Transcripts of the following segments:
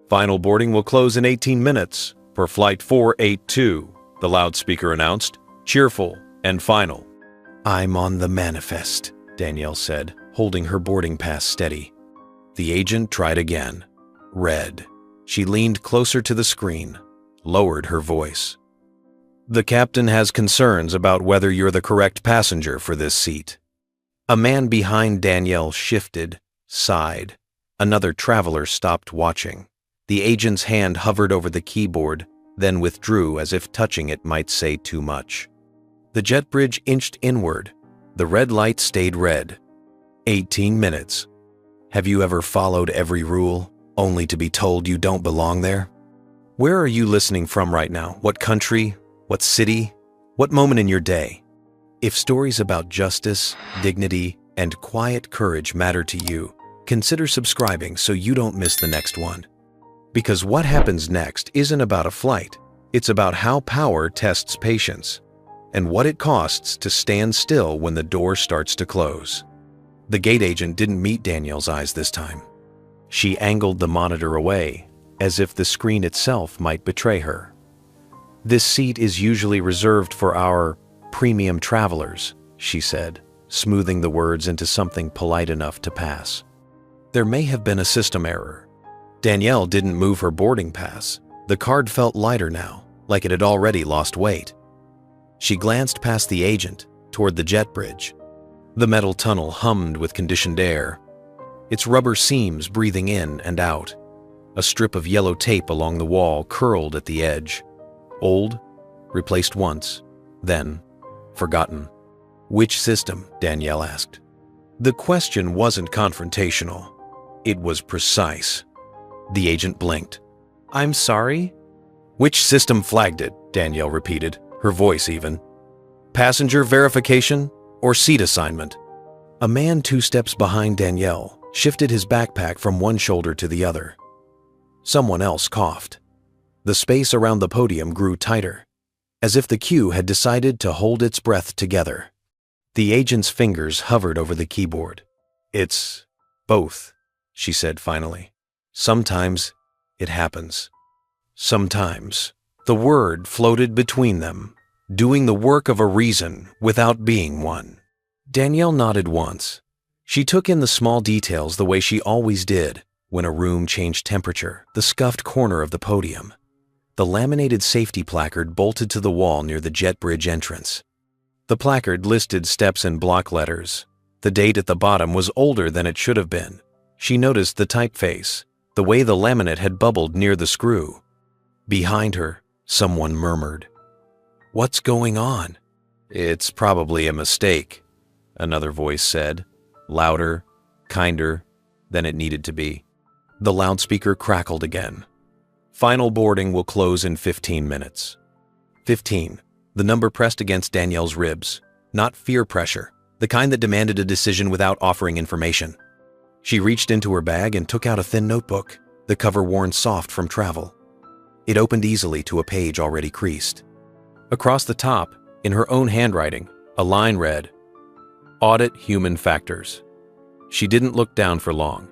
Final boarding will close in 18 minutes for Flight 482, the loudspeaker announced, cheerful and final. "I'm on the manifest," Danielle said, holding her boarding pass steady. The agent tried again. Red. She leaned closer to the screen, lowered her voice. "The captain has concerns about whether you're the correct passenger for this seat." A man behind Danielle shifted, sighed. Another traveler stopped watching. The agent's hand hovered over the keyboard, then withdrew as if touching it might say too much. The jet bridge inched inward. The red light stayed red. 18 minutes. Have you ever followed every rule, only to be told you don't belong there? Where are you listening from right now? What country? What city? What moment in your day? If stories about justice, dignity, and quiet courage matter to you, consider subscribing so you don't miss the next one. Because what happens next isn't about a flight. It's about how power tests patience, and what it costs to stand still when the door starts to close. The gate agent didn't meet Danielle's eyes this time. She angled the monitor away, as if the screen itself might betray her. "This seat is usually reserved for our premium travelers," she said, smoothing the words into something polite enough to pass. There may have been a system error. Danielle didn't move her boarding pass. The card felt lighter now, like it had already lost weight. She glanced past the agent, toward the jet bridge. The metal tunnel hummed with conditioned air, its rubber seams breathing in and out. A strip of yellow tape along the wall curled at the edge. Old, replaced once, then forgotten. "Which system?" Danielle asked. The question wasn't confrontational. It was precise. The agent blinked. "I'm sorry?" "Which system flagged it?" Danielle repeated, her voice even. "Passenger verification or seat assignment?" A man 2 steps behind Danielle shifted his backpack from one shoulder to the other. Someone else coughed. The space around the podium grew tighter, as if the queue had decided to hold its breath together. The agent's fingers hovered over the keyboard. "It's both," she said finally. "Sometimes it happens. Sometimes." The word floated between them, doing the work of a reason without being one. Danielle nodded once. She took in the small details the way she always did when a room changed temperature, the scuffed corner of the podium, the laminated safety placard bolted to the wall near the jet bridge entrance. The placard listed steps in block letters. The date at the bottom was older than it should have been. She noticed the typeface, the way the laminate had bubbled near the screw. Behind her, someone murmured, "What's going on?" "It's probably a mistake," another voice said, louder, kinder than it needed to be. The loudspeaker crackled again. "Final boarding will close in 15 minutes. 15. The number pressed against Danielle's ribs. Not fear pressure, the kind that demanded a decision without offering information. She reached into her bag and took out a thin notebook, the cover worn soft from travel. It opened easily to a page already creased. Across the top, in her own handwriting, a line read, "Audit human factors." She didn't look down for long.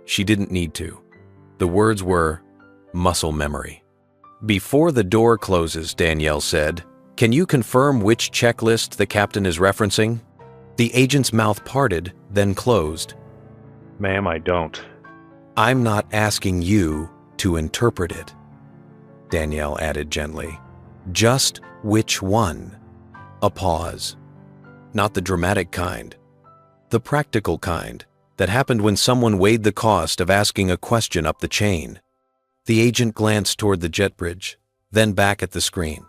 She didn't need to. The words were muscle memory. "Before the door closes," Danielle said, "can you confirm which checklist the captain is referencing?" The agent's mouth parted, then closed. "Ma'am, I don't." "I'm not asking you to interpret it," Danielle added gently. "Just which one?" A pause. Not the dramatic kind. The practical kind that happened when someone weighed the cost of asking a question up the chain. The agent glanced toward the jet bridge, then back at the screen.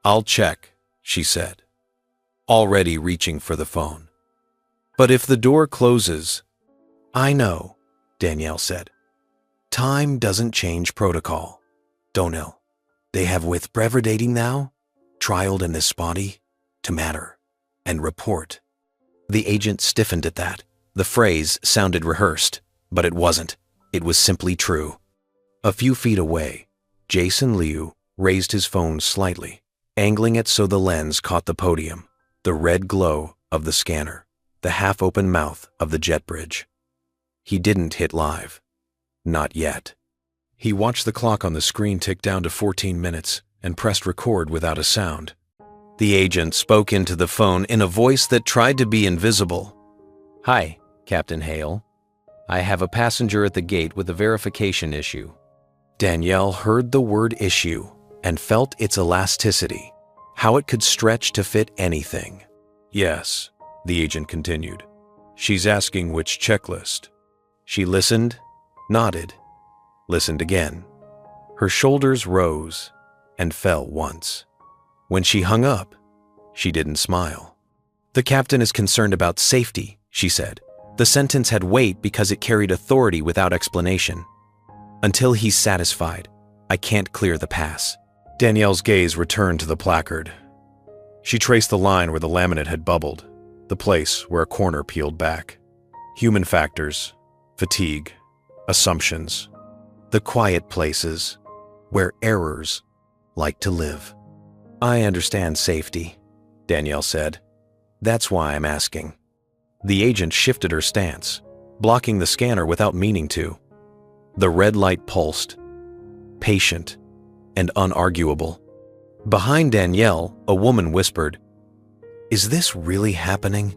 "I'll check," she said, already reaching for the phone. "But if the door closes—" "I know," Danielle said. "Time doesn't change protocol. Donil, they have with brevedating now, trialed in this body, to matter, and report." The agent stiffened at that. The phrase sounded rehearsed, but it wasn't. It was simply true. A few feet away, Jason Liu raised his phone slightly, angling it so the lens caught the podium, the red glow of the scanner, the half-open mouth of the jet bridge. He didn't hit live. Not yet. He watched the clock on the screen tick down to 14 minutes and pressed record without a sound. The agent spoke into the phone in a voice that tried to be invisible. "Hi, Captain Hale. I have a passenger at the gate with a verification issue." Danielle heard the word issue and felt its elasticity, how it could stretch to fit anything. "Yes," the agent continued. "She's asking which checklist." She listened, nodded, listened again. Her shoulders rose and fell once. When she hung up, she didn't smile. "The captain is concerned about safety," she said. The sentence had weight because it carried authority without explanation. "Until he's satisfied, I can't clear the pass." Danielle's gaze returned to the placard. She traced the line where the laminate had bubbled, the place where a corner peeled back. Human factors, fatigue, assumptions, the quiet places where errors like to live. "I understand safety," Danielle said. "That's why I'm asking." The agent shifted her stance, blocking the scanner without meaning to. The red light pulsed, patient and unarguable. Behind Danielle, a woman whispered, "Is this really happening?"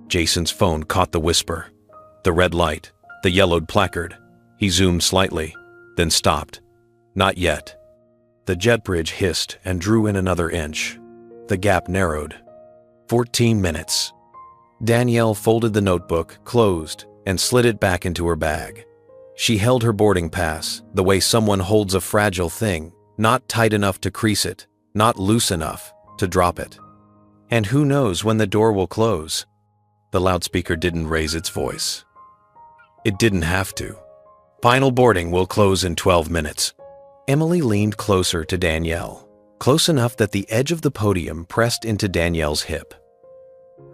Jason's phone caught the whisper. The red light, the yellowed placard. He zoomed slightly, then stopped. "Not yet." The jet bridge hissed and drew in another inch. The gap narrowed. 14 minutes. Danielle folded the notebook, closed, and slid it back into her bag. She held her boarding pass the way someone holds a fragile thing, not tight enough to crease it, not loose enough to drop it. And who knows when the door will close? The loudspeaker didn't raise its voice. It didn't have to. "Final boarding will close in 12 minutes. Emily leaned closer to Danielle, close enough that the edge of the podium pressed into Danielle's hip.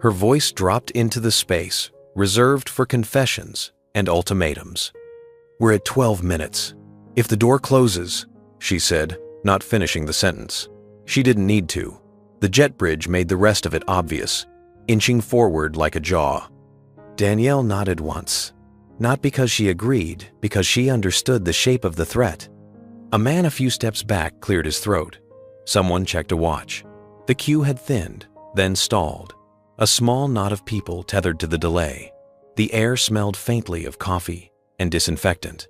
Her voice dropped into the space reserved for confessions and ultimatums. "We're at 12 minutes. If the door closes," she said, not finishing the sentence. She didn't need to. The jet bridge made the rest of it obvious, inching forward like a jaw. Danielle nodded once, not because she agreed, because she understood the shape of the threat. A man a few steps back cleared his throat. Someone checked a watch. The queue had thinned, then stalled. A small knot of people tethered to the delay. The air smelled faintly of coffee and disinfectant.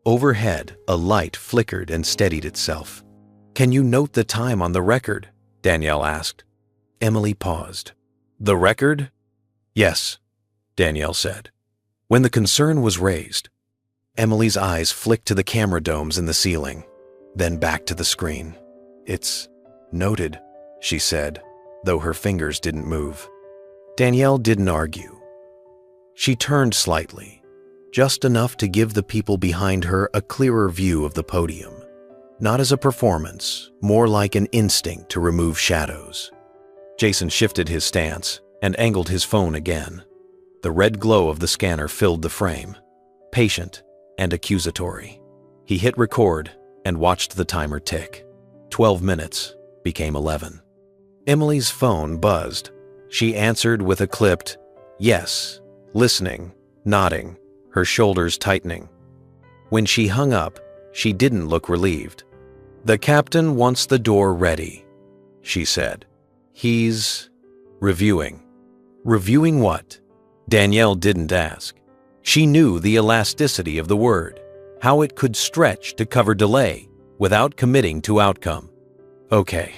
Overhead, a light flickered and steadied itself. "Can you note the time on the record?" Danielle asked. Emily paused. "The record?" "Yes," Danielle said. When the concern was raised, Emily's eyes flicked to the camera domes in the ceiling, then back to the screen. "It's noted," she said, though her fingers didn't move. Danielle didn't argue. She turned slightly, just enough to give the people behind her a clearer view of the podium. Not as a performance, more like an instinct to remove shadows. Jason shifted his stance and angled his phone again. The red glow of the scanner filled the frame, patient and accusatory. He hit record and watched the timer tick. 12 minutes became 11. Emily's phone buzzed. She answered with a clipped, "Yes," listening, nodding, her shoulders tightening. When she hung up, she didn't look relieved. "The captain wants the door ready," she said. "He's reviewing." Reviewing what? Danielle didn't ask. She knew the elasticity of the word, how it could stretch to cover delay without committing to outcome. "Okay,"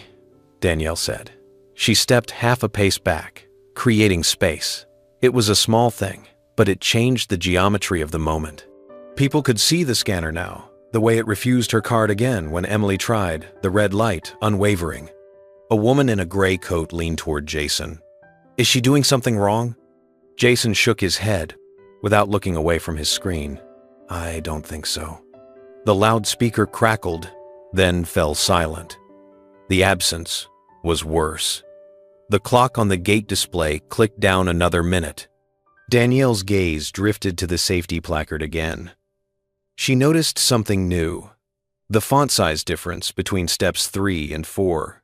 Danielle said. She stepped half a pace back, creating space. It was a small thing, but it changed the geometry of the moment. People could see the scanner now, the way it refused her card again when Emily tried, the red light unwavering. A woman in a gray coat leaned toward Jason. "Is she doing something wrong?" Jason shook his head, without looking away from his screen. "I don't think so." The loudspeaker crackled, then fell silent. The absence was worse. The clock on the gate display clicked down another minute. Danielle's gaze drifted to the safety placard again. She noticed something new. The font size difference between steps 3 and 4.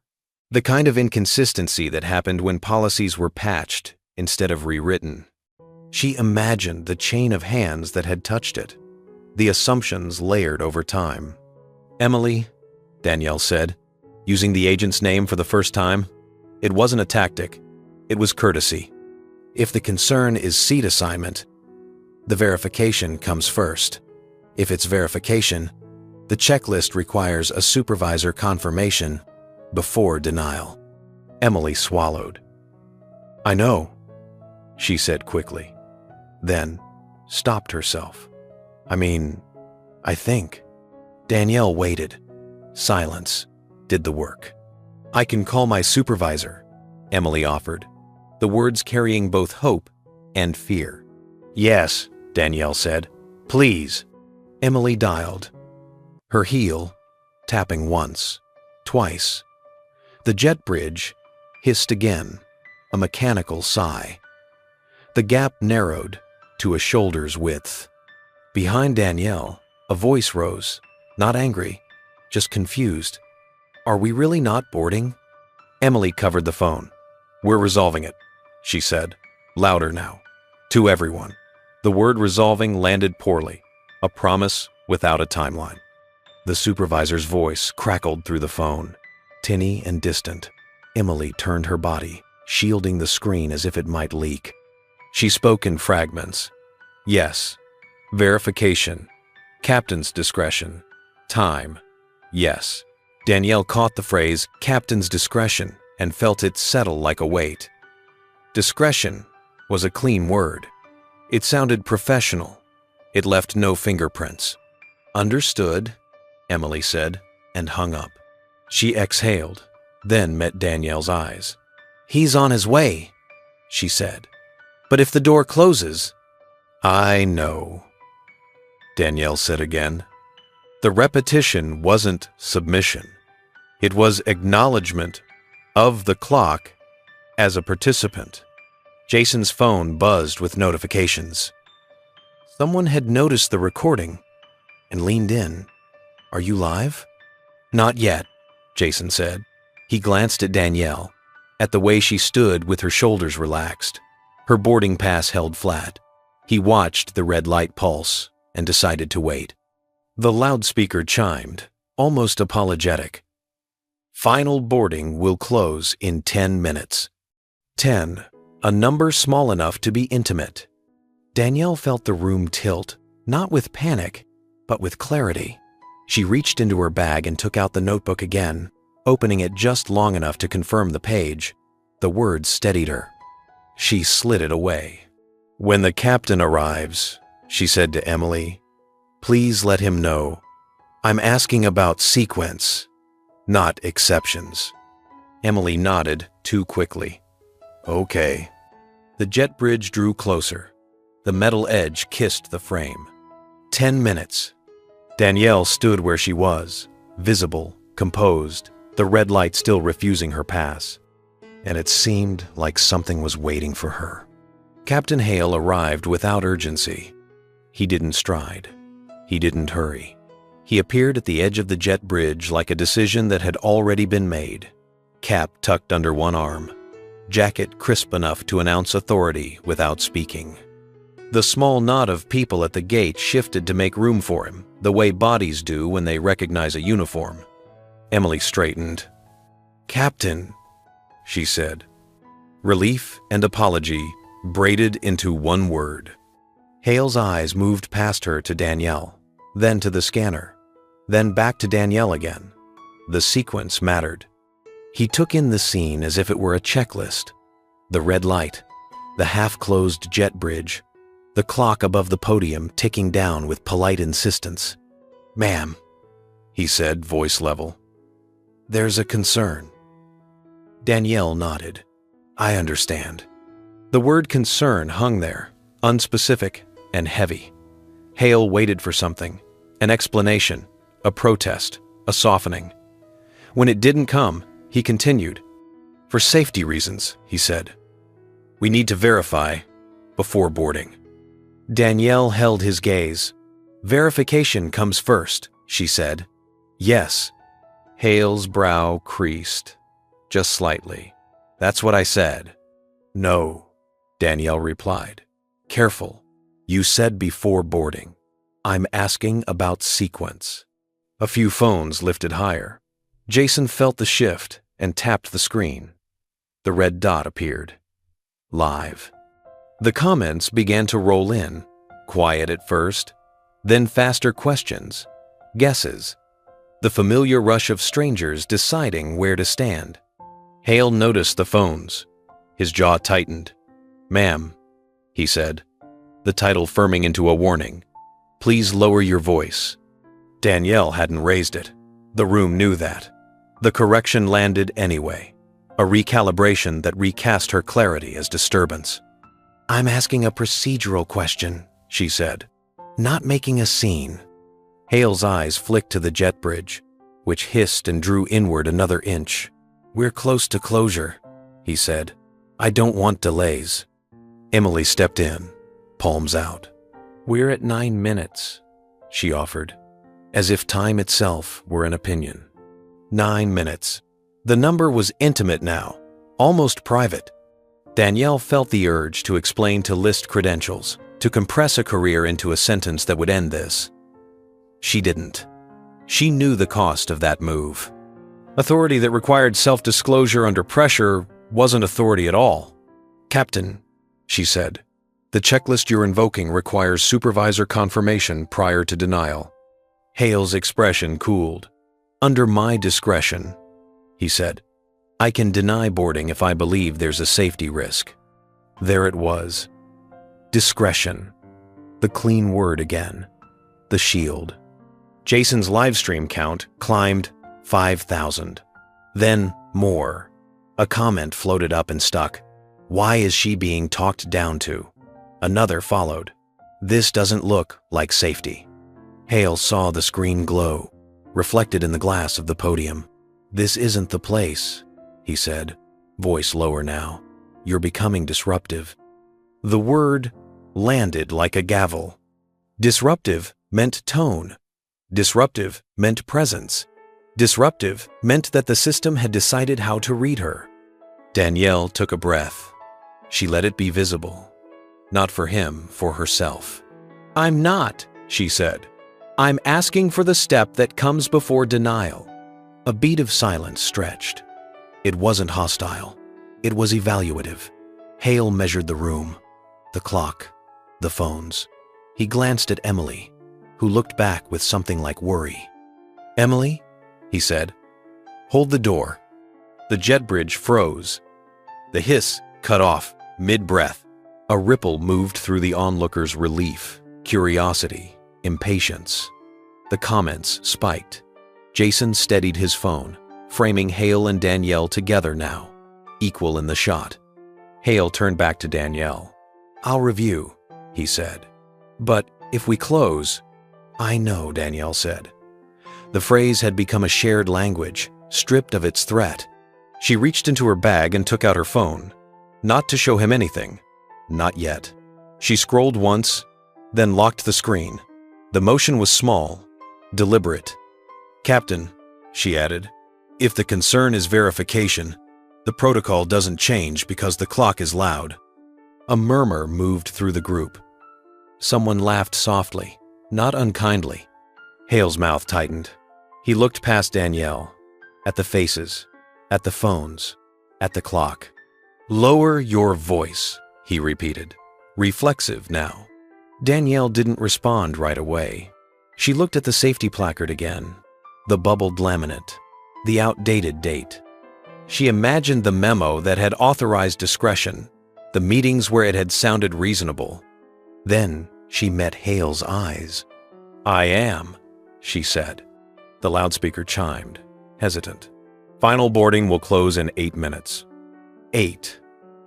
The kind of inconsistency that happened when policies were patched instead of rewritten. She imagined the chain of hands that had touched it. the assumptions layered over time. "Emily," Danielle said, using the agent's name for the first time. It wasn't a tactic. It was courtesy. "If the concern is seat assignment, the verification comes first. If it's verification, the checklist requires a supervisor confirmation before denial." Emily swallowed. "I know," she said quickly, then stopped herself. I think. Danielle waited. Silence did the work. "I can call my supervisor," Emily offered, the words carrying both hope and fear. "Yes," Danielle said. "Please." Emily dialed. Her heel tapping once, twice. The jet bridge hissed again, a mechanical sigh. The gap narrowed to a shoulder's width. Behind Danielle, a voice rose, not angry, just confused. "Are we really not boarding?" Emily covered the phone. "We're resolving it," she said, louder now, to everyone. The word resolving landed poorly, a promise without a timeline. The supervisor's voice crackled through the phone, tinny and distant. Emily turned her body, shielding the screen as if it might leak. She spoke in fragments. "Yes. Verification. Captain's discretion. Time. Yes." Danielle caught the phrase "captain's discretion" and felt it settle like a weight. Discretion was a clean word. It sounded professional. It left no fingerprints. "Understood," Emily said, and hung up. She exhaled, then met Danielle's eyes. "He's on his way," she said. "But if the door closes—" "I know," Danielle said again. The repetition wasn't submission. It was acknowledgement of the clock as a participant. Jason's phone buzzed with notifications. Someone had noticed the recording and leaned in. "Are you live?" "Not yet," Jason said. He glanced at Danielle, at the way she stood with her shoulders relaxed, her boarding pass held flat. He watched the red light pulse and decided to wait. The loudspeaker chimed, almost apologetic. "Final boarding will close in 10 minutes. 10, a number small enough to be intimate. Danielle felt the room tilt, not with panic, but with clarity. She reached into her bag and took out the notebook again, opening it just long enough to confirm the page. The words steadied her. She slid it away. "When the captain arrives," she said to Emily, "please let him know. I'm asking about sequence, not exceptions." Emily nodded too quickly. "Okay." The jet bridge drew closer. The metal edge kissed the frame. 10 minutes. Danielle stood where she was, visible, composed, the red light still refusing her pass. And it seemed like something was waiting for her. Captain Hale arrived without urgency. He didn't stride. He didn't hurry. He appeared at the edge of the jet bridge like a decision that had already been made. Cap tucked under one arm. Jacket crisp enough to announce authority without speaking. The small knot of people at the gate shifted to make room for him, the way bodies do when they recognize a uniform. Emily straightened. "Captain," she said. Relief and apology braided into one word. Hale's eyes moved past her to Danielle, then to the scanner, then back to Danielle again. The sequence mattered. He took in the scene as if it were a checklist. The red light, the half-closed jet bridge, the clock above the podium ticking down with polite insistence. "Ma'am," he said, voice level. "There's a concern." Danielle nodded. "I understand." The word concern hung there, unspecific and heavy. Hale waited for something, an explanation, a protest, a softening. When it didn't come, he continued. "For safety reasons," he said. "We need to verify before boarding." Danielle held his gaze. "Verification comes first," she said. "Yes." Hale's brow creased, just slightly. "That's what I said." "No," Danielle replied. "Careful. You said before boarding." I'm asking about sequence. A few phones lifted higher. Jason felt the shift and tapped the screen. The red dot appeared. Live. The comments began to roll in, quiet at first, then faster questions, guesses, the familiar rush of strangers deciding where to stand. Hale noticed the phones. His jaw tightened. "Ma'am," he said, the title firming into a warning. "Please lower your voice." Danielle hadn't raised it. The room knew that. The correction landed anyway, a recalibration that recast her clarity as disturbance. "I'm asking a procedural question," she said, "not making a scene." Hale's eyes flicked to the jet bridge, which hissed and drew inward another inch. "We're close to closure," he said. "I don't want delays." Emily stepped in, palms out. "We're at 9 minutes, she offered, as if time itself were an opinion. 9 minutes. The number was intimate now, almost private. Danielle felt the urge to explain to list credentials, to compress a career into a sentence that would end this. She didn't. She knew the cost of that move. Authority that required self-disclosure under pressure wasn't authority at all. "Captain," she said, "the checklist you're invoking requires supervisor confirmation prior to denial." Hale's expression cooled. "Under my discretion," he said. "I can deny boarding if I believe there's a safety risk." There it was. Discretion. The clean word again. The shield. Jason's livestream count climbed 5,000. Then more. A comment floated up and stuck. "Why is she being talked down to?" Another followed. "This doesn't look like safety." Hale saw the screen glow, reflected in the glass of the podium. "This isn't the place," he said, voice lower now. "You're becoming disruptive." The word landed like a gavel. Disruptive meant tone. Disruptive meant presence. Disruptive meant that the system had decided how to read her. Danielle took a breath. She let it be visible. Not for him, for herself. "I'm not," she said. "I'm asking for the step that comes before denial." A beat of silence stretched. It wasn't hostile. It was evaluative. Hale measured the room, the clock, the phones. He glanced at Emily, who looked back with something like worry. "Emily," he said, "hold the door." The jet bridge froze. The hiss cut off mid-breath. A ripple moved through the onlookers' relief, curiosity, impatience. The comments spiked. Jason steadied his phone, framing Hale and Danielle together now, equal in the shot. Hale turned back to Danielle. "I'll review," he said. "But if we close—" "I know," Danielle said. The phrase had become a shared language, stripped of its threat. She reached into her bag and took out her phone. Not to show him anything. Not yet. She scrolled once, then locked the screen. The motion was small, deliberate. "Captain," she added, "if the concern is verification, the protocol doesn't change because the clock is loud." A murmur moved through the group. Someone laughed softly, not unkindly. Hale's mouth tightened. He looked past Danielle, at the faces, at the phones, at the clock. "Lower your voice," he repeated, reflexive now. Danielle didn't respond right away. She looked at the safety placard again, the bubbled laminate, the outdated date. She imagined the memo that had authorized discretion, the meetings where it had sounded reasonable. Then she met Hale's eyes. "I am," she said. The loudspeaker chimed, hesitant. "Final boarding will close in 8 minutes. 8.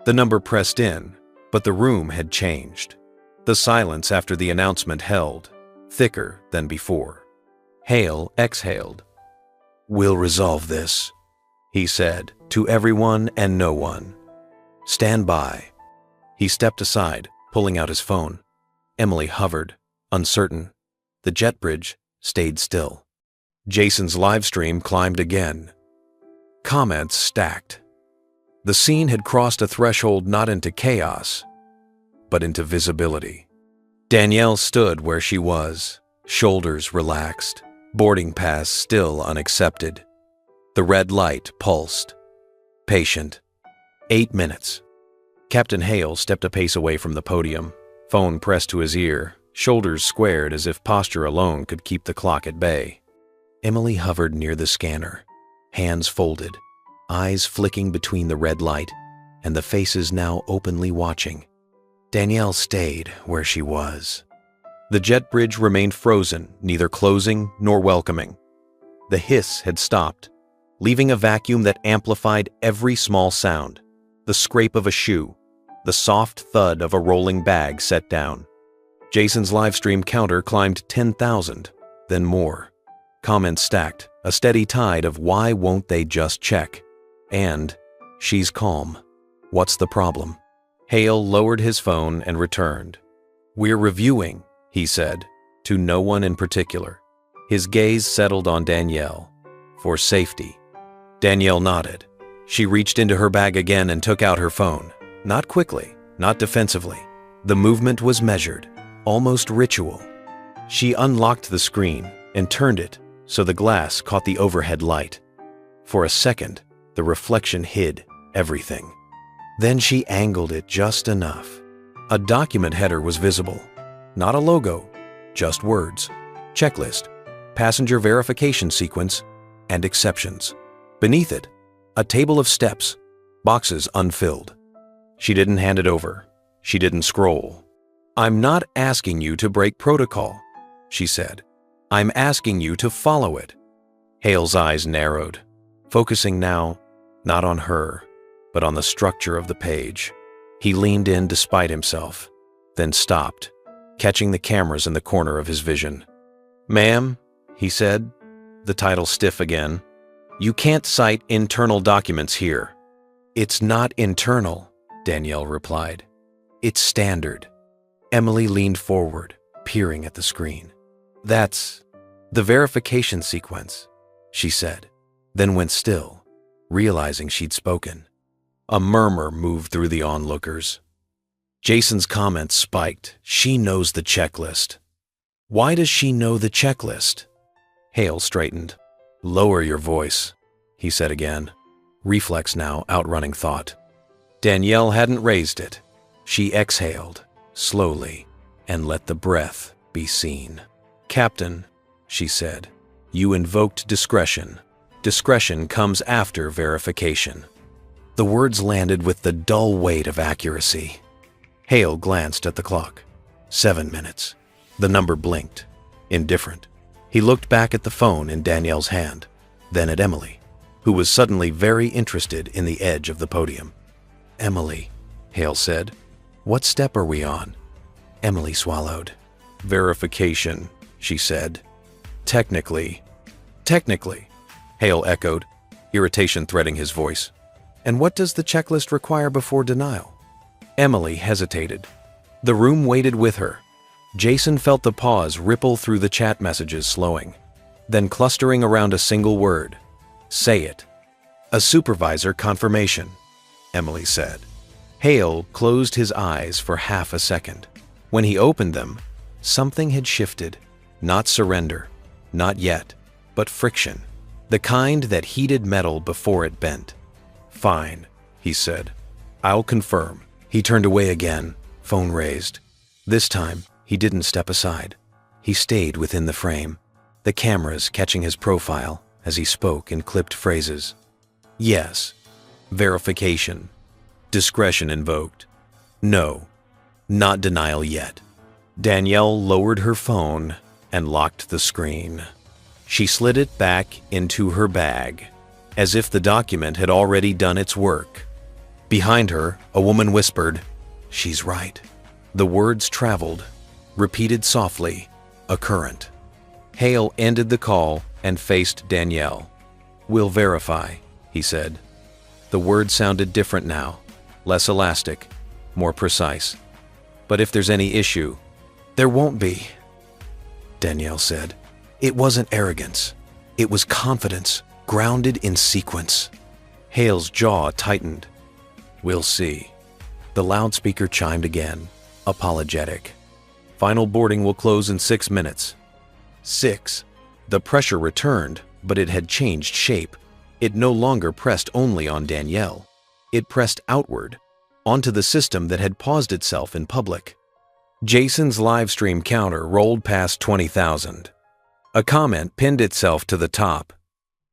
The number pressed in, but the room had changed. The silence after the announcement held, thicker than before. Hale exhaled. "We'll resolve this," he said, to everyone and no one. "Stand by." He stepped aside, pulling out his phone. Emily hovered, uncertain. The jet bridge stayed still. Jason's livestream climbed again. Comments stacked. The scene had crossed a threshold not into chaos, but into visibility. Danielle stood where she was, Shoulders relaxed. Boarding pass still unaccepted. The red light pulsed. Patient. 8 minutes. Captain Hale stepped a pace away from the podium, phone pressed to his ear, shoulders squared as if posture alone could keep the clock at bay. Emily hovered near the scanner, hands folded, eyes flicking between the red light and the faces now openly watching. Danielle stayed where she was. The jet bridge remained frozen, neither closing nor welcoming. The hiss had stopped, leaving a vacuum that amplified every small sound: the scrape of a shoe, the soft thud of a rolling bag set down. Jason's livestream counter climbed 10,000, then more. Comments stacked, a steady tide of "why won't they just check?" and "she's calm. What's the problem?" Hale lowered his phone and returned. "We're reviewing," he said, to no one in particular. His gaze settled on Danielle. "For safety." Danielle nodded. She reached into her bag again and took out her phone. Not quickly, not defensively. The movement was measured, almost ritual. She unlocked the screen and turned it so the glass caught the overhead light. For a second, the reflection hid everything. Then she angled it just enough. A document header was visible. Not a logo, just words. Checklist, passenger verification sequence, and exceptions. Beneath it, a table of steps, boxes unfilled. She didn't hand it over. She didn't scroll. "I'm not asking you to break protocol," she said. "I'm asking you to follow it." Hale's eyes narrowed, focusing now not on her, but on the structure of the page. He leaned in despite himself, then stopped, catching the cameras in the corner of his vision. "Ma'am," he said, the title stiff again, "you can't cite internal documents here." "It's not internal," Danielle replied. "It's standard." Emily leaned forward, peering at the screen. "That's the verification sequence," she said, then went still, realizing she'd spoken. A murmur moved through the onlookers. Jason's comments spiked. "She knows the checklist." "Why does she know the checklist?" Hale straightened. "Lower your voice," he said again, reflex now outrunning thought. Danielle hadn't raised it. She exhaled, slowly, and let the breath be seen. "Captain," she said, "you invoked discretion. Discretion comes after verification." The words landed with the dull weight of accuracy. Hale glanced at the clock. 7 minutes. The number blinked. Indifferent. He looked back at the phone in Danielle's hand, then at Emily, who was suddenly very interested in the edge of the podium. "Emily," Hale said, "what step are we on?" Emily swallowed. "Verification," she said. Technically, Hale echoed, irritation threading his voice. "And what does the checklist require before denial?" Emily hesitated. The room waited with her. Jason felt the pause ripple through the chat messages, slowing, then clustering around a single word. "Say it." "A supervisor confirmation," Emily said. Hale closed his eyes for half a second. When he opened them, something had shifted. Not surrender, not yet, but friction. The kind that heated metal before it bent. "Fine," he said. "I'll confirm." He turned away again, phone raised. This time, he didn't step aside. He stayed within the frame, the cameras catching his profile as he spoke in clipped phrases. "Yes. Verification. Discretion invoked. No. Not denial yet." Danielle lowered her phone and locked the screen. She slid it back into her bag, as if the document had already done its work. Behind her, a woman whispered, "She's right." The words traveled, repeated softly, a current. Hale ended the call and faced Danielle. "We'll verify," he said. The words sounded different now, less elastic, more precise. "But if there's any issue..." "There won't be," Danielle said. It wasn't arrogance. It was confidence, grounded in sequence. Hale's jaw tightened. "We'll see." The loudspeaker chimed again, apologetic. "Final boarding will close in 6 minutes." 6. The pressure returned, but it had changed shape. It no longer pressed only on Danielle. It pressed outward, onto the system that had paused itself in public. Jason's live stream counter rolled past 20,000. A comment pinned itself to the top.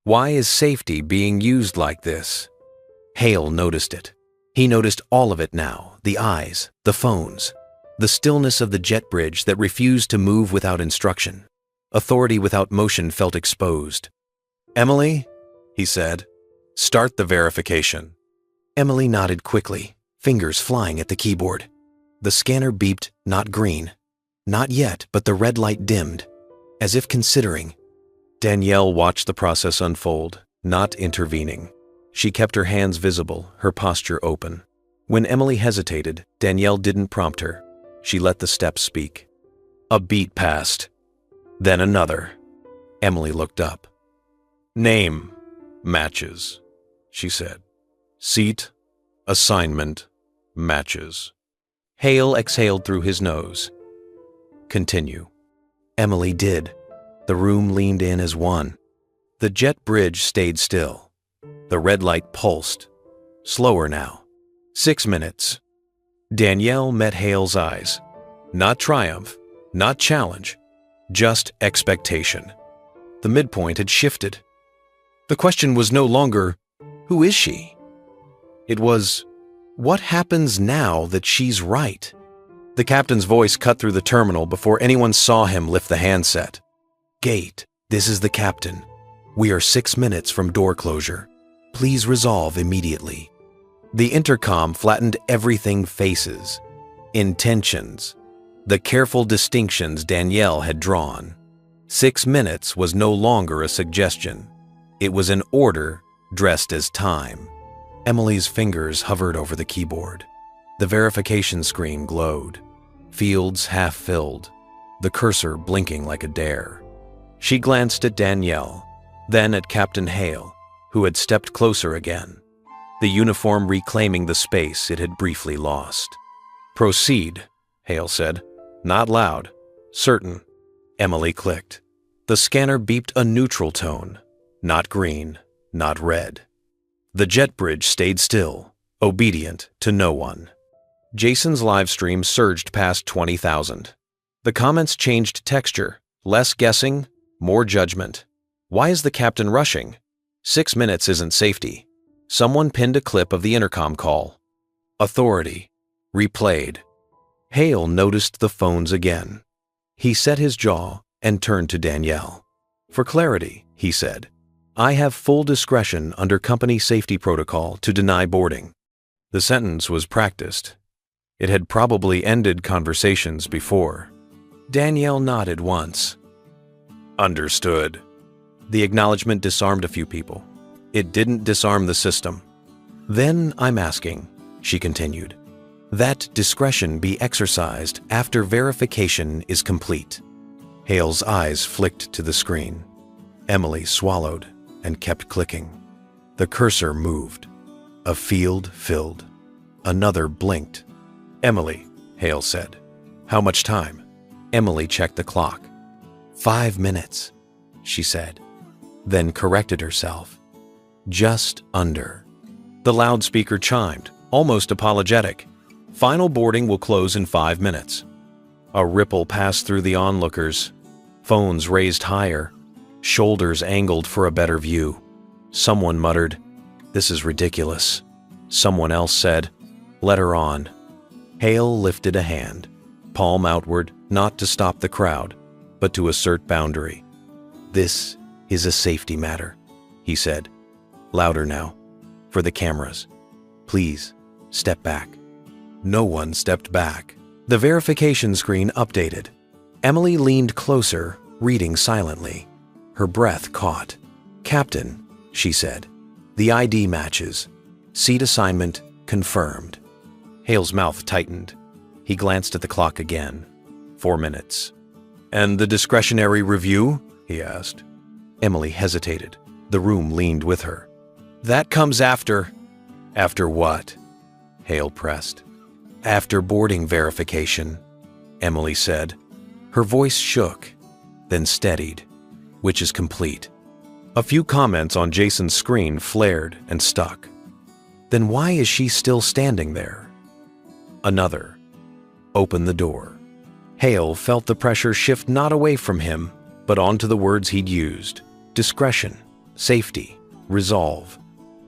Why is safety being used like this? Hale noticed it. He noticed all of it now, the eyes, the phones, the stillness of the jet bridge that refused to move without instruction. Authority without motion felt exposed. "Emily," he said, "start the verification." Emily nodded quickly, fingers flying at the keyboard. The scanner beeped, not green. Not yet, but the red light dimmed, as if considering. Danielle watched the process unfold, not intervening. She kept her hands visible, her posture open. When Emily hesitated, Danielle didn't prompt her. She let the steps speak. A beat passed. Then another. Emily looked up. "Name matches," she said. "Seat, assignment, matches." Hale exhaled through his nose. "Continue." Emily did. The room leaned in as one. The jet bridge stayed still. The red light pulsed. Slower now. 6 minutes. Danielle met Hale's eyes. Not triumph, not challenge, just expectation. The midpoint had shifted. The question was no longer, who is she? It was, what happens now that she's right? The captain's voice cut through the terminal before anyone saw him lift the handset. "Gate, this is the captain. We are 6 minutes from door closure. Please resolve immediately." The intercom flattened everything faces, intentions, the careful distinctions Danielle had drawn. 6 minutes was no longer a suggestion. It was an order dressed as time. Emily's fingers hovered over the keyboard. The verification screen glowed. Fields half filled, the cursor blinking like a dare. She glanced at Danielle, then at Captain Hale, who had stepped closer again, the uniform reclaiming the space it had briefly lost. "Proceed," Hale said. Not loud, certain. Emily clicked. The scanner beeped a neutral tone, not green, not red. The jet bridge stayed still, obedient to no one. Jason's live stream surged past 20,000. The comments changed texture, less guessing, more judgment. Why is the captain rushing? 6 minutes isn't safety. Someone pinned a clip of the intercom call. Authority. Replayed. Hale noticed the phones again. He set his jaw and turned to Danielle. "For clarity," he said, "I have full discretion under company safety protocol to deny boarding." The sentence was practiced. It had probably ended conversations before. Danielle nodded once. "Understood." The acknowledgement disarmed a few people. It didn't disarm the system. "Then I'm asking," she continued, "that discretion be exercised after verification is complete." Hale's eyes flicked to the screen. Emily swallowed and kept clicking. The cursor moved. A field filled. Another blinked. "Emily," Hale said. "How much time?" Emily checked the clock. 5 minutes, she said, then corrected herself. Just under. The loudspeaker chimed, almost apologetic. Final boarding will close in 5 minutes. A ripple passed through the onlookers. Phones raised higher, shoulders angled for a better view. Someone muttered, "This is ridiculous." Someone else said, "Let her on." Hale lifted a hand, palm outward, not to stop the crowd, but to assert boundary. "This is a safety matter," he said. Louder now, for the cameras. "Please, step back." No one stepped back. The verification screen updated. Emily leaned closer, reading silently. Her breath caught. "Captain," she said. "The ID matches. Seat assignment confirmed." Hale's mouth tightened. He glanced at the clock again. 4 minutes. "And the discretionary review?" he asked. Emily hesitated. The room leaned with her. "That comes after." "After what?" Hale pressed. "After boarding verification," Emily said. Her voice shook. then steadied, which is complete. A few comments on Jason's screen flared and stuck. Then why is she still standing there? Another. Open the door. Hale felt the pressure shift not away from him, but onto the words he'd used. Discretion, safety, resolve.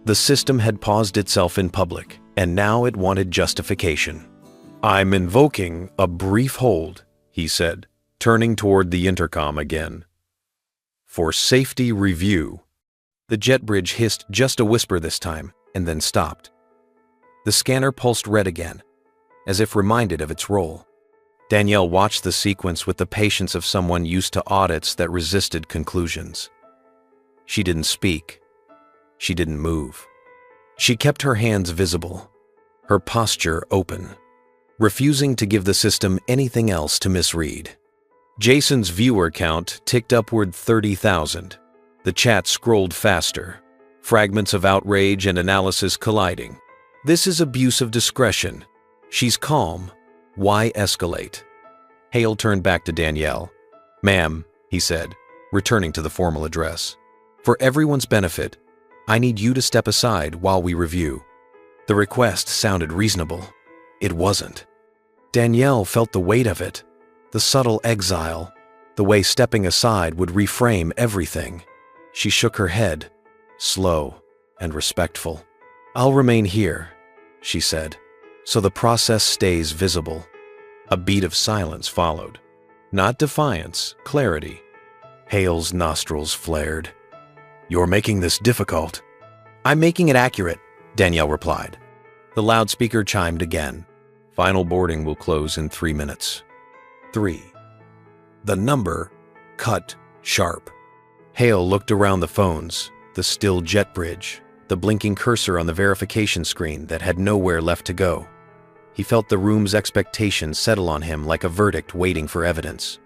The system had paused itself in public, and now it wanted justification. "I'm invoking a brief hold," he said, turning toward the intercom again. "For safety review." The jet bridge hissed just a whisper this time, and then stopped. The scanner pulsed red again, as if reminded of its role. Danielle watched the sequence with the patience of someone used to audits that resisted conclusions. She didn't speak. She didn't move. She kept her hands visible, her posture open, refusing to give the system anything else to misread. Jason's viewer count ticked upward 30,000. The chat scrolled faster, fragments of outrage and analysis colliding. "This is abuse of discretion. She's calm. Why escalate?" Hale turned back to Danielle. "Ma'am," he said, returning to the formal address, "for everyone's benefit, I need you to step aside while we review." The request sounded reasonable. It wasn't. Danielle felt the weight of it, the subtle exile, the way stepping aside would reframe everything. She shook her head, slow and respectful. "I'll remain here," she said, "so the process stays visible." A beat of silence followed. Not defiance, clarity. Hale's nostrils flared. "You're making this difficult." "I'm making it accurate," Danielle replied. The loudspeaker chimed again. "Final boarding will close in 3 minutes." 3. The number cut sharp. Hale looked around the phones, the still jet bridge, the blinking cursor on the verification screen that had nowhere left to go. He felt the room's expectations settle on him like a verdict waiting for evidence.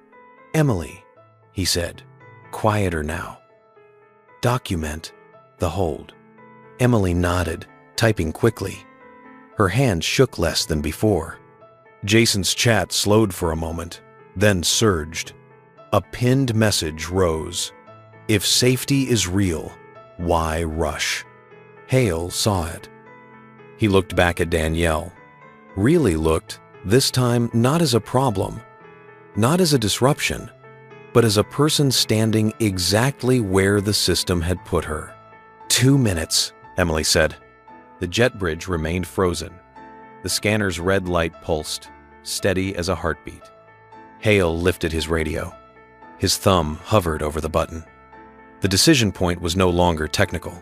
"Emily," he said, quieter now. "Document the hold." Emily nodded, typing quickly. Her hand shook less than before. Jason's chat slowed for a moment, then surged. A pinned message rose. "If safety is real, why rush?" Hale saw it. He looked back at Danielle. Really looked, this time not as a problem, not as a disruption, but as a person standing exactly where the system had put her. 2 minutes, Emily said. The jet bridge remained frozen. The scanner's red light pulsed, steady as a heartbeat. Hale lifted his radio. His thumb hovered over the button. The decision point was no longer technical.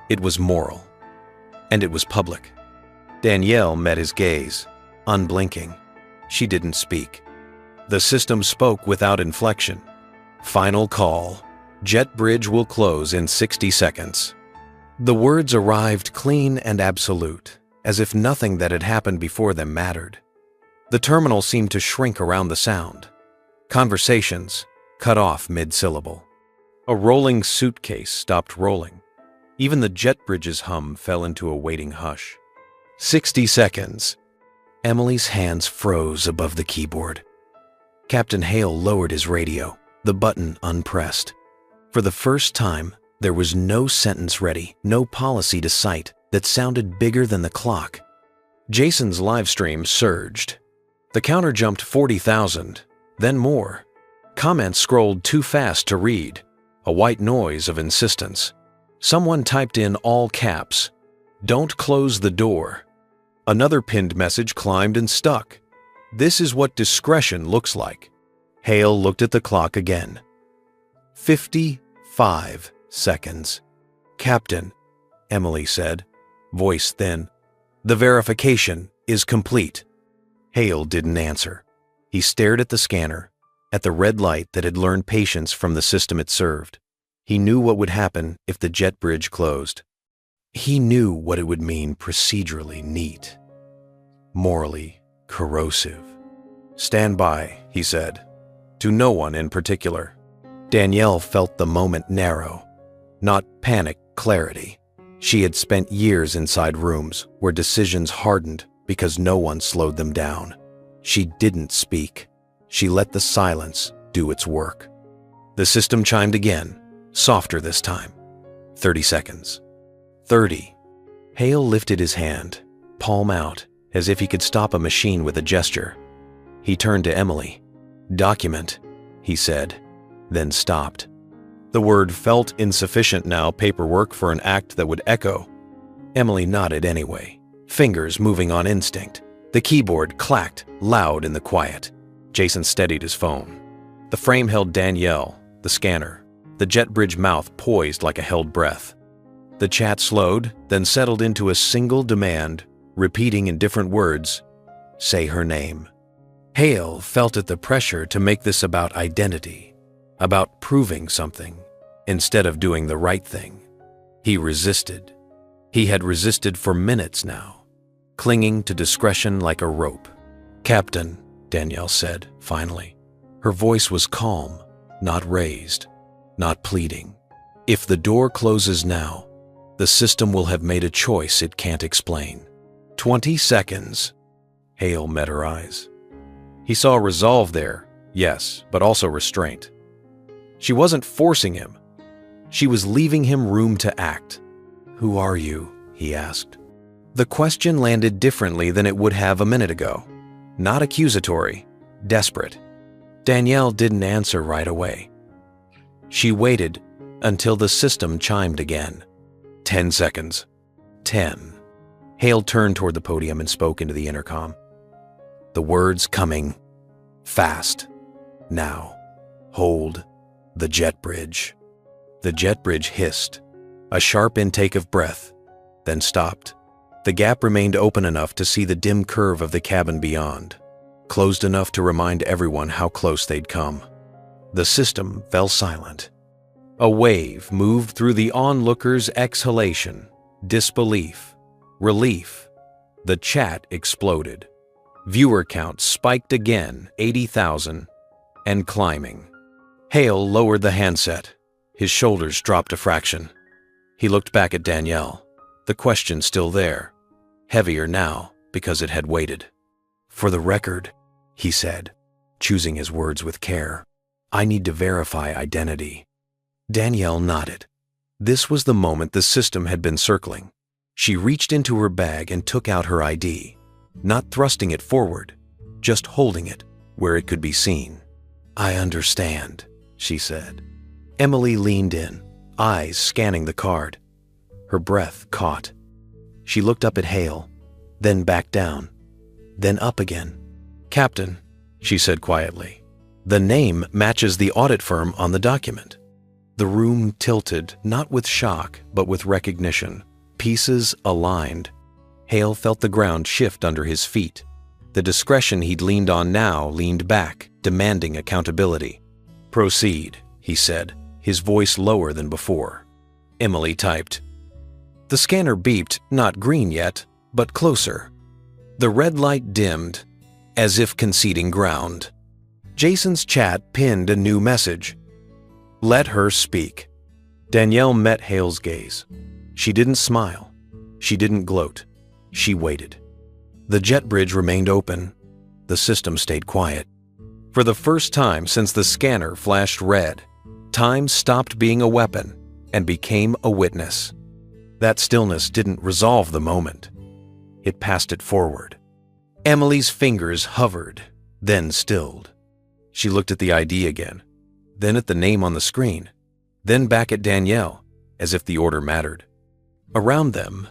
It was moral. And it was public. Danielle met his gaze, unblinking. She didn't speak. The system spoke without inflection. Final call. Jet bridge will close in 60 seconds. The words arrived clean and absolute, as if nothing that had happened before them mattered. The terminal seemed to shrink around the sound. Conversations cut off mid-syllable. A rolling suitcase stopped rolling. Even the jet bridge's hum fell into a waiting hush. 60 seconds. Emily's hands froze above the keyboard. Captain Hale lowered his radio, the button unpressed. For the first time, there was no sentence ready, no policy to cite that sounded bigger than the clock. Jason's live stream surged. The counter jumped 40,000, then more. Comments scrolled too fast to read, a white noise of insistence. Someone typed in all caps, "Don't close the door." Another pinned message climbed and stuck. "This is what discretion looks like." Hale looked at the clock again. 55 seconds. "Captain," Emily said, voice thin, "the verification is complete." Hale didn't answer. He stared at the scanner, at the red light that had learned patience from the system it served. He knew what would happen if the jet bridge closed. He knew what it would mean procedurally neat, morally corrosive. "Stand by," he said, to no one in particular. Danielle felt the moment narrow, not panic, clarity. She had spent years inside rooms where decisions hardened because no one slowed them down. She didn't speak. She let the silence do its work. The system chimed again, softer this time. 30 seconds. 30. Hale lifted his hand, palm out, as if he could stop a machine with a gesture. He turned to Emily. "Document," he said, then stopped. The word felt insufficient now, paperwork for an act that would echo. Emily nodded anyway, fingers moving on instinct. The keyboard clacked, loud in the quiet. Jason steadied his phone. The frame held Danielle, the scanner, the jet bridge mouth poised like a held breath. The chat slowed, then settled into a single demand, repeating in different words, "Say her name." Hale felt at the pressure to make this about identity, about proving something, instead of doing the right thing. He resisted. He had resisted for minutes now, clinging to discretion like a rope. "Captain," Danielle said, finally. Her voice was calm, not raised, not pleading. "If the door closes now, the system will have made a choice it can't explain." 20 seconds. Hale met her eyes. He saw resolve there, yes, but also restraint. She wasn't forcing him. She was leaving him room to act. "Who are you?" he asked. The question landed differently than it would have a minute ago. Not accusatory, desperate. Danielle didn't answer right away. She waited until the system chimed again. 10 seconds. 10. Hale turned toward the podium and spoke into the intercom. The words coming fast. Now. Hold. The jet bridge. The jet bridge hissed. A sharp intake of breath, then stopped. The gap remained open enough to see the dim curve of the cabin beyond, closed enough to remind everyone how close they'd come. The system fell silent. A wave moved through the onlookers' exhalation, disbelief, relief. The chat exploded. Viewer count spiked again, 80,000, and climbing. Hale lowered the handset. His shoulders dropped a fraction. He looked back at Danielle, the question still there, heavier now because it had waited. "For the record," he said, choosing his words with care, "I need to verify identity." Danielle nodded. This was the moment the system had been circling. She reached into her bag and took out her ID, not thrusting it forward, just holding it where it could be seen. "I understand," she said. Emily leaned in, eyes scanning the card. Her breath caught. She looked up at Hale, then back down, then up again. "Captain," she said quietly, "the name matches the audit firm on the document." The room tilted, not with shock, but with recognition. Pieces aligned. Hale felt the ground shift under his feet. The discretion he'd leaned on now leaned back, demanding accountability. "Proceed," he said, his voice lower than before. Emily typed. The scanner beeped, not green yet, but closer. The red light dimmed, as if conceding ground. Jason's chat pinned a new message. "Let her speak." Danielle met Hale's gaze. She didn't smile. She didn't gloat. She waited. The jet bridge remained open. The system stayed quiet. For the first time since the scanner flashed red, time stopped being a weapon and became a witness. That stillness didn't resolve the moment. It passed it forward. Emily's fingers hovered, then stilled. She looked at the ID again, then at the name on the screen, then back at Danielle, as if the order mattered. Around them,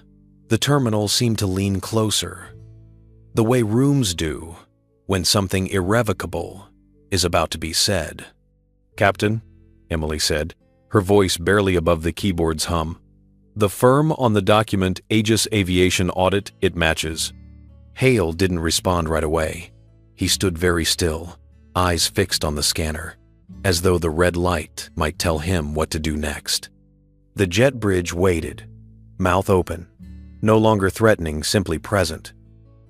the terminal seemed to lean closer, the way rooms do when something irrevocable is about to be said. "Captain," Emily said, her voice barely above the keyboard's hum. "The firm on the document Aegis Aviation Audit, it matches." Hale didn't respond right away. He stood very still, eyes fixed on the scanner, as though the red light might tell him what to do next. The jet bridge waited, mouth open, no longer threatening, simply present.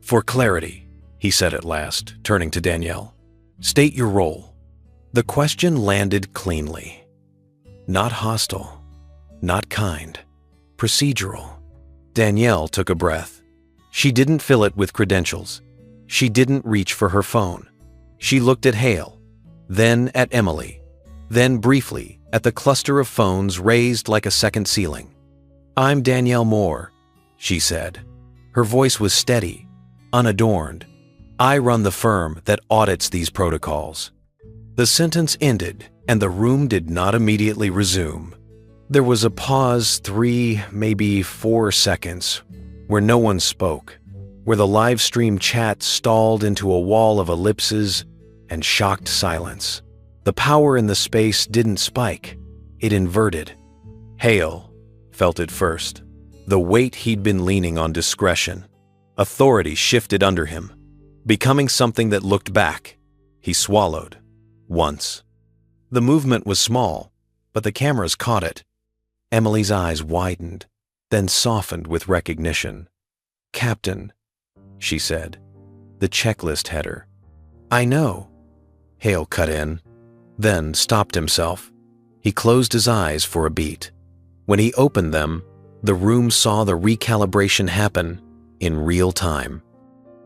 "For clarity," he said at last, turning to Danielle, "state your role." The question landed cleanly. Not hostile, not kind, procedural. Danielle took a breath. She didn't fill it with credentials. She didn't reach for her phone. She looked at Hale, then at Emily. Then briefly, at the cluster of phones raised like a second ceiling. "I'm Danielle Moore," she said. Her voice was steady, unadorned. "I run the firm that audits these protocols." The sentence ended, and the room did not immediately resume. There was a pause, 3, maybe 4 seconds, where no one spoke, where the live stream chat stalled into a wall of ellipses and shocked silence. The power in the space didn't spike, it inverted. Hale felt it first. The weight he'd been leaning on, discretion. Authority shifted under him, becoming something that looked back. He swallowed. Once. The movement was small, but the cameras caught it. Emily's eyes widened, then softened with recognition. "Captain," she said. The checklist header. "I know," Hale cut in, then stopped himself. He closed his eyes for a beat. When he opened them, the room saw the recalibration happen in real time.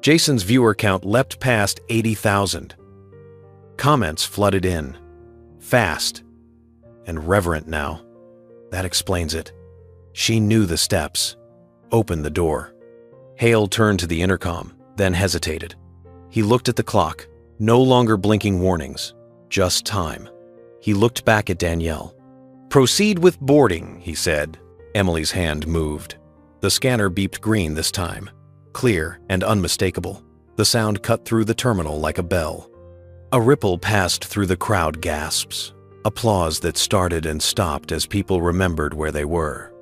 Jason's viewer count leapt past 80,000. Comments flooded in. Fast. And reverent now. That explains it. She knew the steps. Opened the door. Hale turned to the intercom, then hesitated. He looked at the clock, no longer blinking warnings, just time. He looked back at Danielle. "Proceed with boarding," he said. Emily's hand moved. The scanner beeped green this time, clear and unmistakable. The sound cut through the terminal like a bell. A ripple passed through the crowd gasps, applause that started and stopped as people remembered where they were.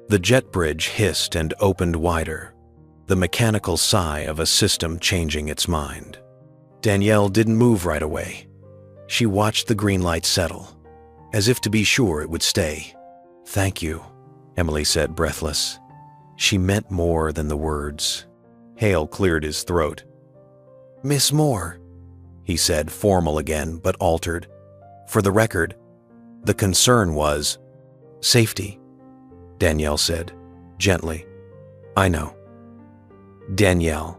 The jet bridge hissed and opened wider, the mechanical sigh of a system changing its mind. Danielle didn't move right away. She watched the green light settle, as if to be sure it would stay. "Thank you," Emily said, breathless. She meant more than the words. Hale cleared his throat. "Miss Moore," he said, formal again, but altered. For the record, the concern was safety, Danielle said, gently. "I know." Danielle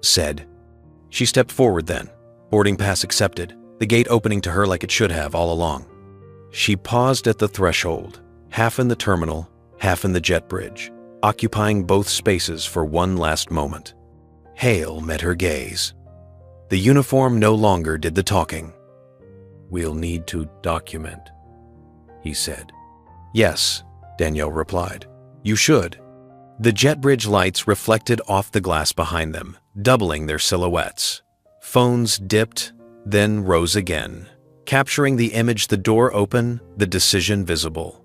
said. She stepped forward then, boarding pass accepted, the gate opening to her like it should have all along. She paused at the threshold, half in the terminal, half in the jet bridge, occupying both spaces for one last moment. Hale met her gaze. The uniform no longer did the talking. "We'll need to document," he said. "Yes," Danielle replied. "You should." The jet bridge lights reflected off the glass behind them, doubling their silhouettes. Phones dipped, then rose again, capturing the image, the door open, the decision visible.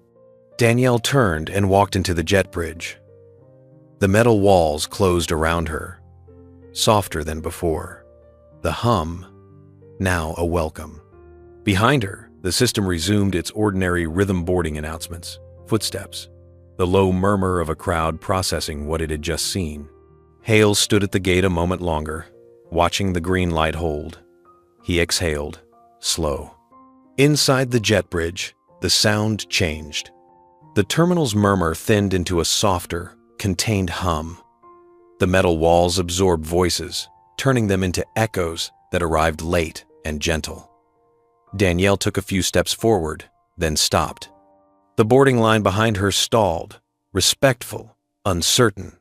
Danielle turned and walked into the jet bridge. The metal walls closed around her, softer than before. The hum, now a welcome. Behind her, the system resumed its ordinary rhythm boarding announcements, footsteps, the low murmur of a crowd processing what it had just seen. Hale stood at the gate a moment longer, watching the green light hold. He exhaled, slow. Inside the jet bridge, the sound changed. The terminal's murmur thinned into a softer, contained hum. The metal walls absorbed voices, turning them into echoes that arrived late and gentle. Danielle took a few steps forward, then stopped. The boarding line behind her stalled, respectful, uncertain.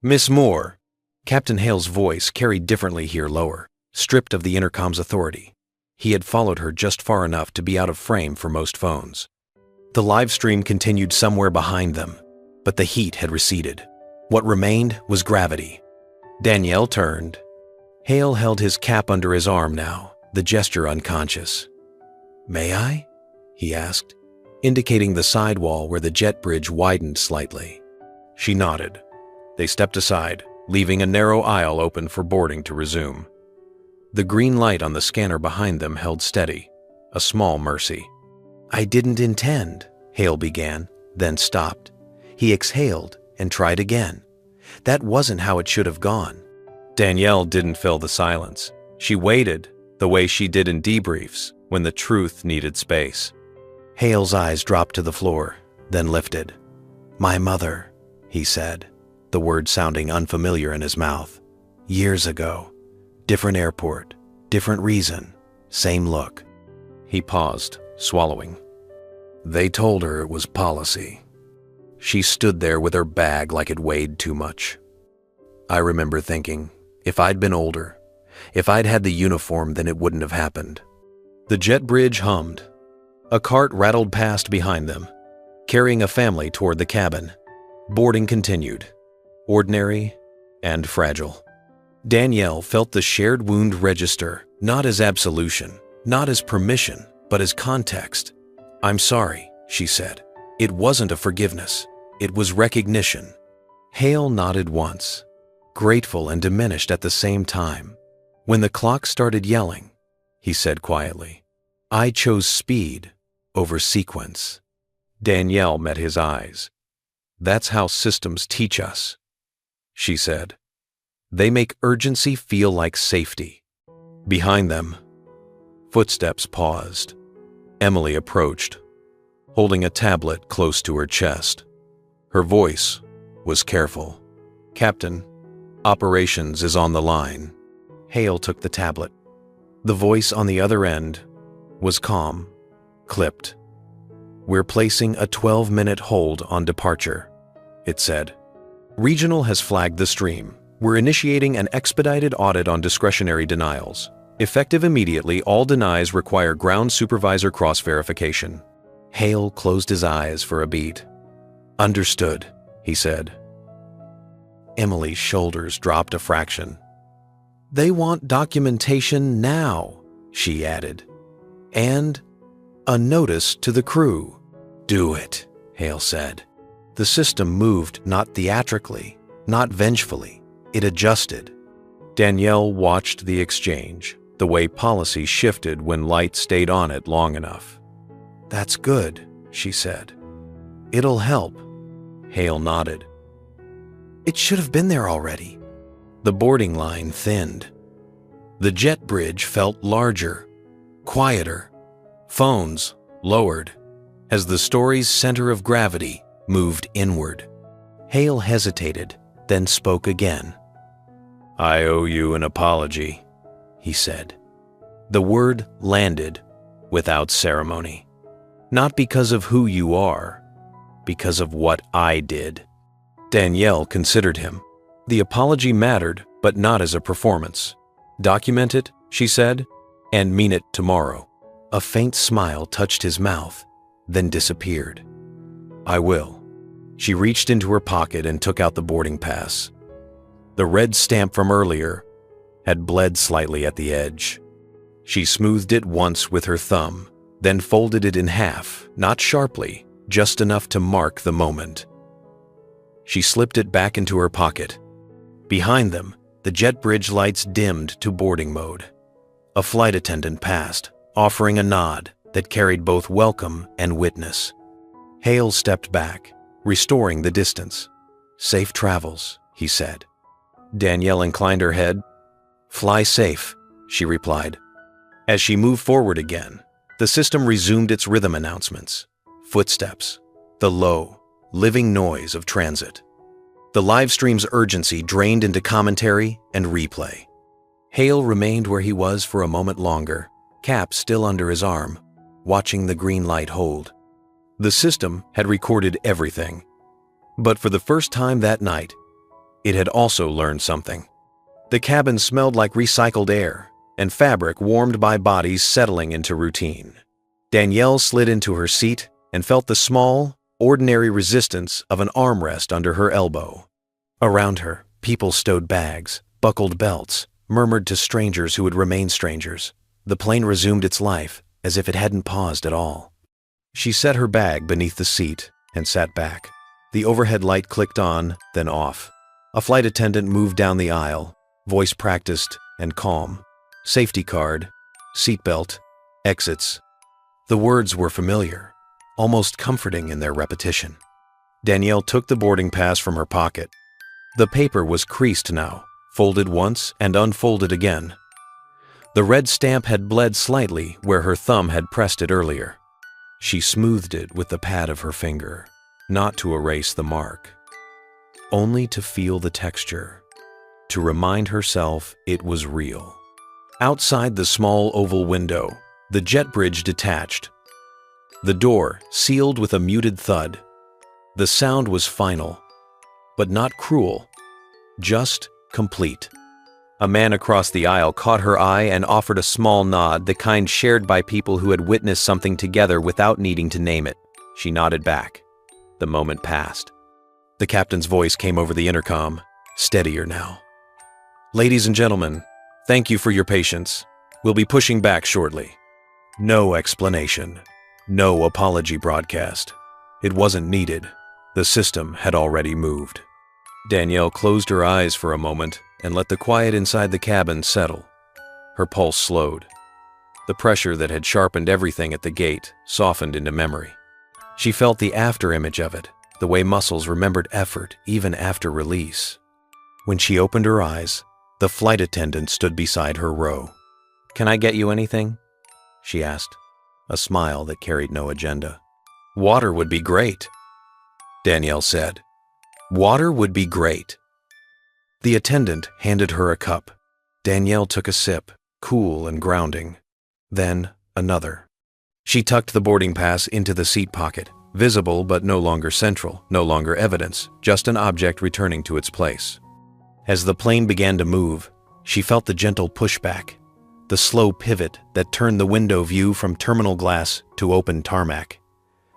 "Miss Moore," Captain Hale's voice carried differently here lower, stripped of the intercom's authority. He had followed her just far enough to be out of frame for most phones. The live stream continued somewhere behind them, but the heat had receded. What remained was gravity. Danielle turned. Hale held his cap under his arm now, the gesture unconscious. "May I?" he asked, indicating the sidewall where the jet bridge widened slightly. She nodded. They stepped aside, leaving a narrow aisle open for boarding to resume. The green light on the scanner behind them held steady, a small mercy. "I didn't intend," Hale began, then stopped. He exhaled and tried again. That wasn't how it should have gone. Danielle didn't fill the silence. She waited, the way she did in debriefs, when the truth needed space. Hale's eyes dropped to the floor, then lifted. "My mother," he said, the word sounding unfamiliar in his mouth. "Years ago. Different airport, different reason, same look." He paused, swallowing. They told her it was policy. She stood there with her bag like it weighed too much. I remember thinking, if I'd been older, if I'd had the uniform, then it wouldn't have happened. The jet bridge hummed. A cart rattled past behind them, carrying a family toward the cabin. Boarding continued, ordinary and fragile. Danielle felt the shared wound register, not as absolution, not as permission, but as context. "I'm sorry," she said. It wasn't a forgiveness. It was recognition. Hale nodded once, grateful and diminished at the same time. When the clock started yelling, he said quietly, "I chose speed over sequence." Danielle met his eyes. "That's how systems teach us," she said. "They make urgency feel like safety." Behind them, footsteps paused. Emily approached, holding a tablet close to her chest. Her voice was careful. "Captain, operations is on the line." Hale took the tablet. The voice on the other end was calm, clipped. "We're placing a 12-minute hold on departure," it said. "Regional has flagged the stream. We're initiating an expedited audit on discretionary denials. Effective immediately, all denies require ground supervisor cross-verification." Hale closed his eyes for a beat. "Understood," he said. Emily's shoulders dropped a fraction. "They want documentation now," she added. "And a notice to the crew." "Do it," Hale said. The system moved not theatrically, not vengefully. It adjusted. Danielle watched the exchange, the way policy shifted when light stayed on it long enough. "That's good," she said. "It'll help." Hale nodded. "It should have been there already." The boarding line thinned. The jet bridge felt larger, quieter. Phones lowered as the story's center of gravity moved inward. Hale hesitated, then spoke again. "I owe you an apology," he said. The word landed without ceremony. "Not because of who you are, because of what I did." Danielle considered him. The apology mattered, but not as a performance. "Document it," she said, "and mean it tomorrow." A faint smile touched his mouth, then disappeared. "I will." She reached into her pocket and took out the boarding pass. The red stamp from earlier had bled slightly at the edge. She smoothed it once with her thumb, then folded it in half, not sharply, just enough to mark the moment. She slipped it back into her pocket. Behind them, the jet bridge lights dimmed to boarding mode. A flight attendant passed, offering a nod that carried both welcome and witness. Hale stepped back, restoring the distance. "Safe travels," he said. Danielle inclined her head. "Fly safe," she replied. As she moved forward again, the system resumed its rhythm announcements. Footsteps, the low, living noise of transit. The live stream's urgency drained into commentary and replay. Hale remained where he was for a moment longer, cap still under his arm, watching the green light hold. The system had recorded everything, but for the first time that night, it had also learned something. The cabin smelled like recycled air and fabric warmed by bodies settling into routine. Danielle slid into her seat and felt the small, ordinary resistance of an armrest under her elbow. Around her, people stowed bags, buckled belts, murmured to strangers who would remain strangers. The plane resumed its life as if it hadn't paused at all. She set her bag beneath the seat and sat back. The overhead light clicked on, then off. A flight attendant moved down the aisle, voice practiced and calm. Safety card, seatbelt, exits. The words were familiar, almost comforting in their repetition. Danielle took the boarding pass from her pocket. The paper was creased now, folded once and unfolded again. The red stamp had bled slightly where her thumb had pressed it earlier. She smoothed it with the pad of her finger, not to erase the mark, only to feel the texture, to remind herself it was real. Outside the small oval window, the jet bridge detached, The door sealed with a muted thud. The sound was final, but not cruel, just complete. A man across the aisle caught her eye and offered a small nod, the kind shared by people who had witnessed something together without needing to name it. She nodded back. The moment passed. The captain's voice came over the intercom, steadier now. "Ladies and gentlemen, thank you for your patience. We'll be pushing back shortly." No explanation. No apology broadcast. It wasn't needed. The system had already moved. Danielle closed her eyes for a moment and let the quiet inside the cabin settle. Her pulse slowed. The pressure that had sharpened everything at the gate softened into memory. She felt the afterimage of it, the way muscles remembered effort even after release. When she opened her eyes, the flight attendant stood beside her row. "Can I get you anything?" she asked, a smile that carried no agenda. "Water would be great," Danielle said. "Water would be great." The attendant handed her a cup. Danielle took a sip, cool and grounding. Then another. She tucked the boarding pass into the seat pocket, visible but no longer central, no longer evidence, just an object returning to its place. As the plane began to move, she felt the gentle pushback, the slow pivot that turned the window view from terminal glass to open tarmac.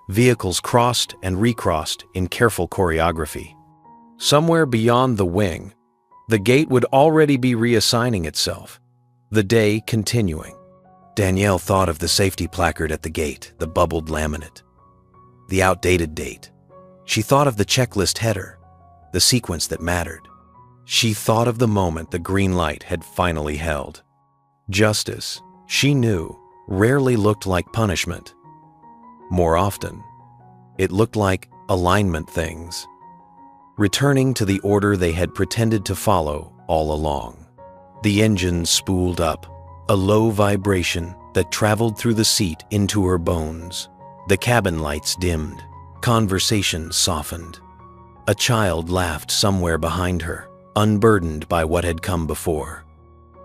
Vehicles crossed and recrossed in careful choreography. Somewhere beyond the wing, the gate would already be reassigning itself, the day continuing. Danielle thought of the safety placard at the gate, the bubbled laminate, the outdated date. She thought of the checklist header, the sequence that mattered. She thought of the moment the green light had finally held. Justice, she knew, rarely looked like punishment. More often, it looked like alignment things, returning to the order they had pretended to follow all along. The engine spooled up, a low vibration that traveled through the seat into her bones. The cabin lights dimmed, conversation softened. A child laughed somewhere behind her, unburdened by what had come before.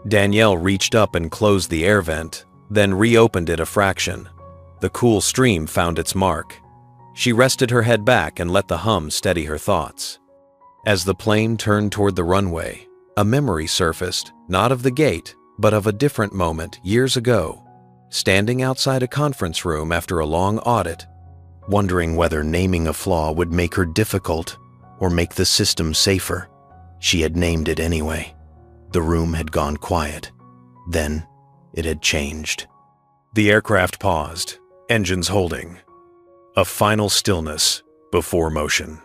Danielle reached up and closed the air vent, then reopened it a fraction. The cool stream found its mark. She rested her head back and let the hum steady her thoughts. As the plane turned toward the runway, a memory surfaced, not of the gate, but of a different moment years ago, standing outside a conference room after a long audit, wondering whether naming a flaw would make her difficult or make the system safer. She had named it anyway. The room had gone quiet. Then it had changed. The aircraft paused, engines holding. A final stillness before motion.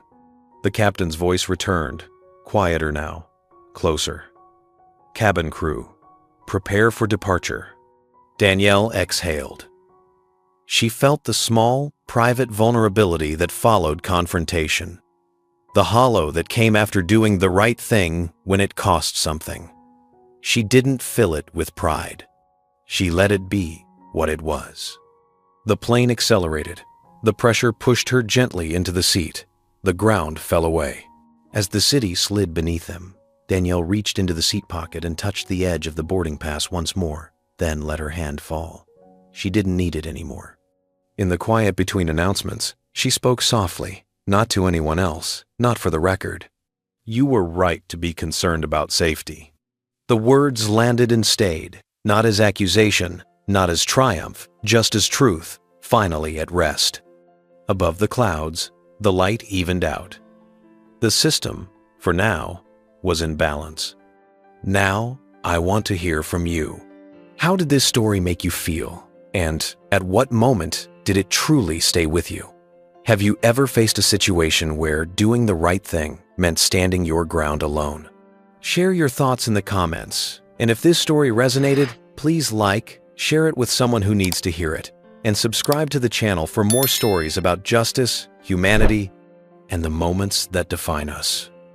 The captain's voice returned, quieter now, closer. "Cabin crew, prepare for departure." Danielle exhaled. She felt the small, private vulnerability that followed confrontation. The hollow that came after doing the right thing when it cost something. She didn't fill it with pride. She let it be what it was. The plane accelerated. The pressure pushed her gently into the seat. The ground fell away. As the city slid beneath them, Danielle reached into the seat pocket and touched the edge of the boarding pass once more, then let her hand fall. She didn't need it anymore. In the quiet between announcements, she spoke softly, not to anyone else, not for the record. "You were right to be concerned about safety." The words landed and stayed, not as accusation, not as triumph, just as truth, finally at rest. Above the clouds, the light evened out. The system, for now, was in balance. Now, I want to hear from you. How did this story make you feel? And at what moment did it truly stay with you? Have you ever faced a situation where doing the right thing meant standing your ground alone? Share your thoughts in the comments, and if this story resonated, please like, share it with someone who needs to hear it, and subscribe to the channel for more stories about justice, humanity, and the moments that define us.